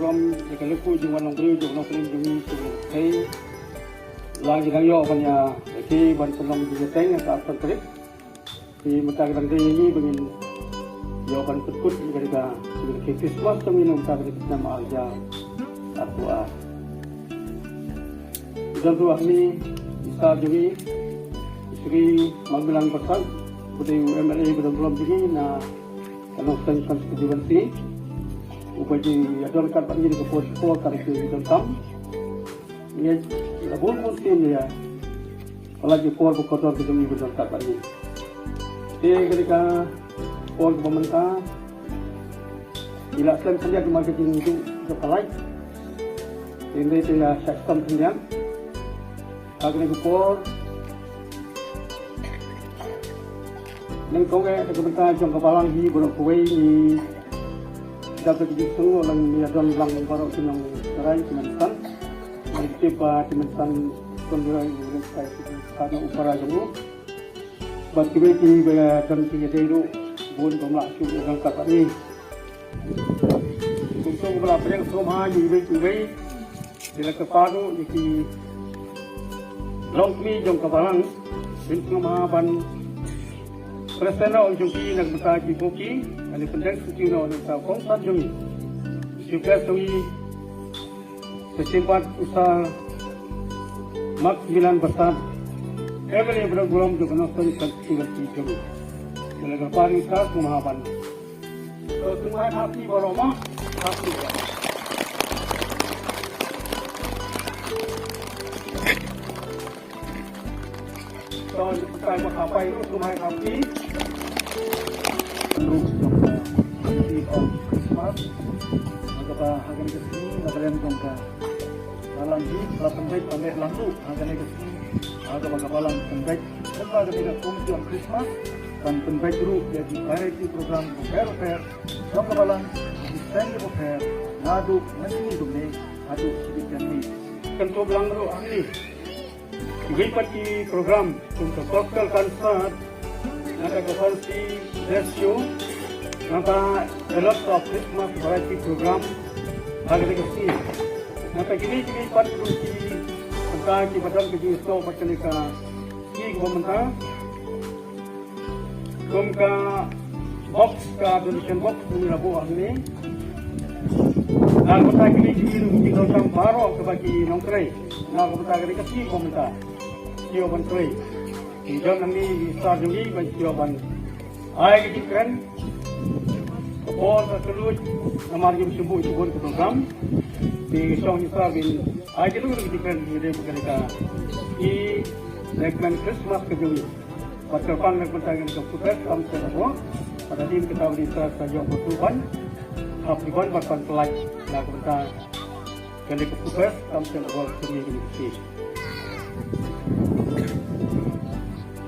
รวมในการเลือกผู้จังหวัดลงปริวจังหวัดลงปริวจะมีตัวใช้ลายyang yo punya jadi ban penom di teng atau terkait di mata grande ini begin yo ban putut mereka sebagai Christmas kami nampak kita nama aja atua dan tu kami bisa jadi istri magbilang pasal pada UMLA belum begini na kalau kan kejuan si upaji adon kan pagi di kepot kali itu tentang ini labur musim ya apalagi por kotor kita mi berdoa pagi ketika por pemerintah dilaksanakan kerja di marketing itu sekali ini tidak sistem kerja agar por nang kongge pemerintah jong kapalang hi borok kuwei ni dapat dijusung orang ni adon lang borok sinong serai kementan Tiba dimensan kondurai mereka karena upara jamu, buat kita ini dan kita itu bukan pemelaku yang kata ini. Untuk pelaku yang semua juga bila keparu jadi longmi jong kapalang, bintang mahaban presena untuk kita nak bertaji kopi, ada penting suci nak tahu konsep jami. Juga sui sesimpat usaha mak 9 besar every program juga nonton tinggal tiga kalau paling besar kumahaban so semua hati boroma hati so kita apa itu semua hati terus di Christmas kita akan kesini kalian jongka dalam di 8 baik pandai lalu akan kesini ada bakalan penbaik serta ketika komisi Christmas dan penbaik group jadi variety program fair bakalan desain fair ngadu nanti dumne adu sedikit ni kentu belang ru ahli di program untuk social concert ada konferensi ratio Napa lot of Christmas variety program agak kesini. Napa kini pada produksi tentang kibadan kerja so macam ka ki komentar, komka box ka donation box ni labu ini. Dan kita kini kita baru kebagi nongkrai. Nah kita kini kasih komentar. Jawaban krai. Jangan kami bisa jadi bagi jawaban. Ayat kita kan. Or terus nama yang sebut ke program di song ini sabin. Aja tu kita kan dia berkata ini segmen Christmas kejunya. Pasal pang nak bertanya ke putar kami semua. Pada tim kita beri sahaja bertuan. Aplikasi bakal pelaj nak bertanya kali ke putar kami semua sendiri ini.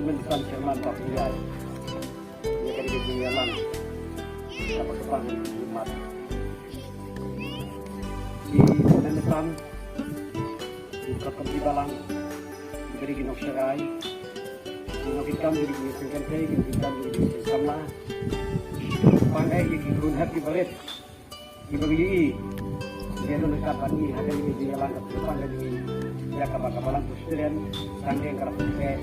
Ini bukan cerman tapi ya. Ini kali dia jalan. Apa kepanggil jimat di Nenesan di Kota Balang diberi ginok serai ginok ikan diberi ginok teh ginok ikan diberi sama pangai ginok happy baret diberi dia tu dekat pagi ada di jalan ke depan dari ya kapal-kapalan presiden sanggeng kerap pakai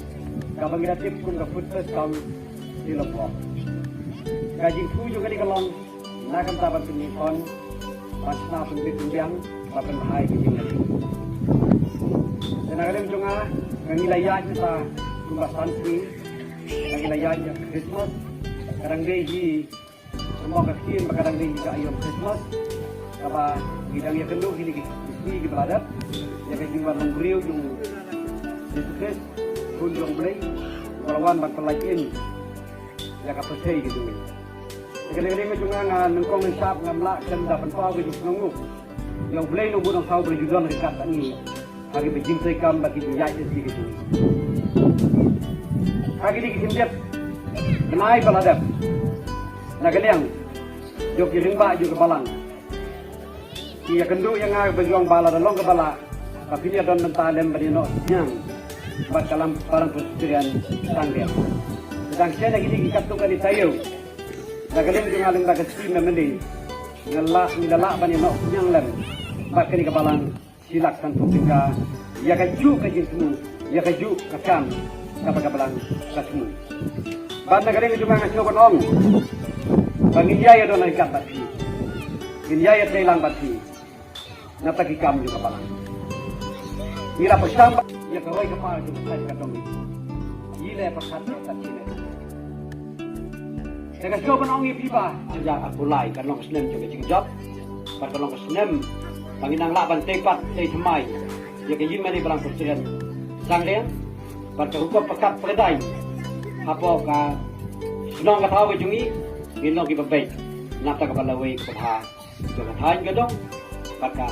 kapal gratis pun kapal tahun di Lombok gaji ku juga di kalong nak tabat penyikon pasna pendidikan papen bahai kijing lagi dan ada juga ngilayah kita rumah santri ngilayah Christmas kadang deji semua kecil kadang deji ke ayam Christmas apa bidangnya kenduk ini kita belajar jadi juga menggriu jung Yesus kunjung beli walawan bakal lain ya kapasai gitu kadang-kadang juga nengkong nisap ngamlak dan dapat pau ke jumlah yang boleh nunggu nang tahu berjuang dekat ini hari berjim saya kam bagi dia jadi gitu hari ini kita lihat kenai peladap nak kalian jok rimba juga balang dia kendu yang berjuang bala dan long ke bala tapi dia don mentalem berino yang buat kalam barang persediaan tangga sedang saya lagi kita tukar di tayo Nagalim dengan aling bagas team memang ngelak bani nok yang lem bat kini kebalang silak kan tupika ya kaju kajinmu ya kaju kakam kapag kebalang kasmu bat negara ini juga ngasih konong bangiyaya don ikat bati bangiyaya telang bati natagi kam juga kebalang mira bersama ya keroi kepala juga saya katong ile perhatian kacine dengan siapa nongi pipa sejak aku lai kan long senem juga job pada long senem panginang laban tepat tei semai ya ke yin mani belang presiden sang leng pada hukum pekat peledai apa ka senong ka tahu jungi gino ki babai nata ka balawai ka ha juga thain ka dong pada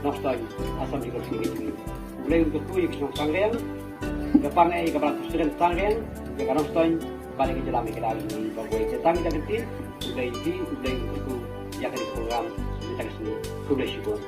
nostoi asam juga sini mulai untuk tu yang sang leng kepang ka belang presiden sang leng ya ka nostoi balik ke jalan kita hari ini bahwa kita kita ganti udah itu yang dari program kita kesini sudah syukur.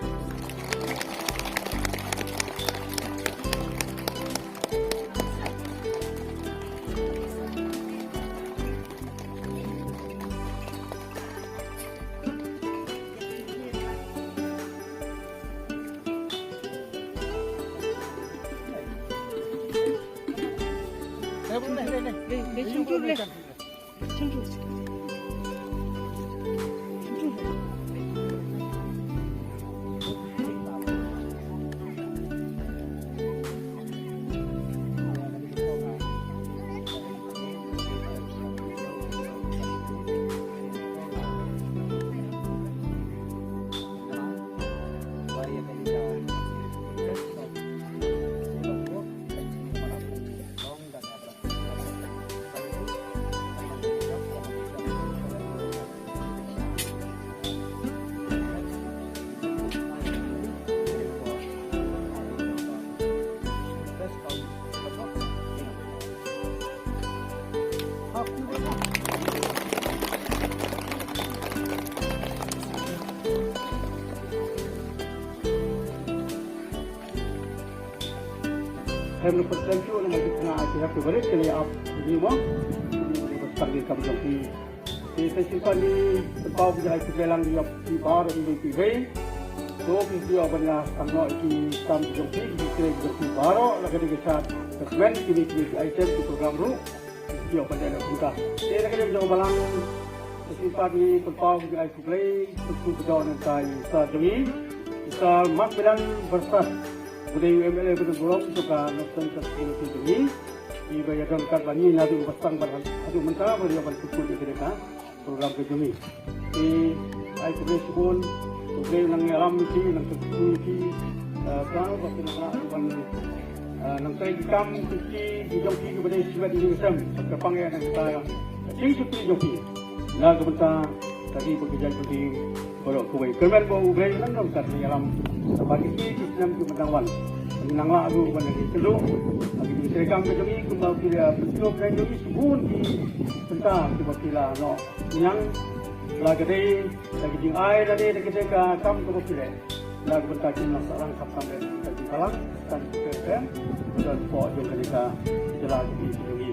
Saya berpikir nama kita akhirnya berbalik kali ini mau bertanding kami jadi saya simpan di tempat berjaya kebelang di bar di TV so video banyak karena ini kami jadi di bar lagi di chat segmen ini item di program ru video banyak buka saya lagi mencoba balang simpan di tempat berjaya kebelang untuk berjalan dari strategi kita mak bilang bersas budaya UML bergolong juga nonton terkini ini dibayarkan bani nadu pasang barang adu mentah beliau berkumpul di mereka program kejumi di IPB pun program yang alam ini yang terkumpul kalau waktu nang saya dikam suci di jongki kepada sibat ini sem kepanggil yang kita sing suci jongki nah kebentar tadi pekerjaan seperti kalau kuai kemen bau gay nang nang kat ni alam bagi ini Islam tu menangwan menanglah aku pada itu bagi di seragam ke jami kembali dia betul dan jami subun di bentar seperti lah no yang lagi jing air tadi ketika kam ke bukit lagi bentar jumlah seorang kapten dan kalang dan dan buat jom ketika jalan di jami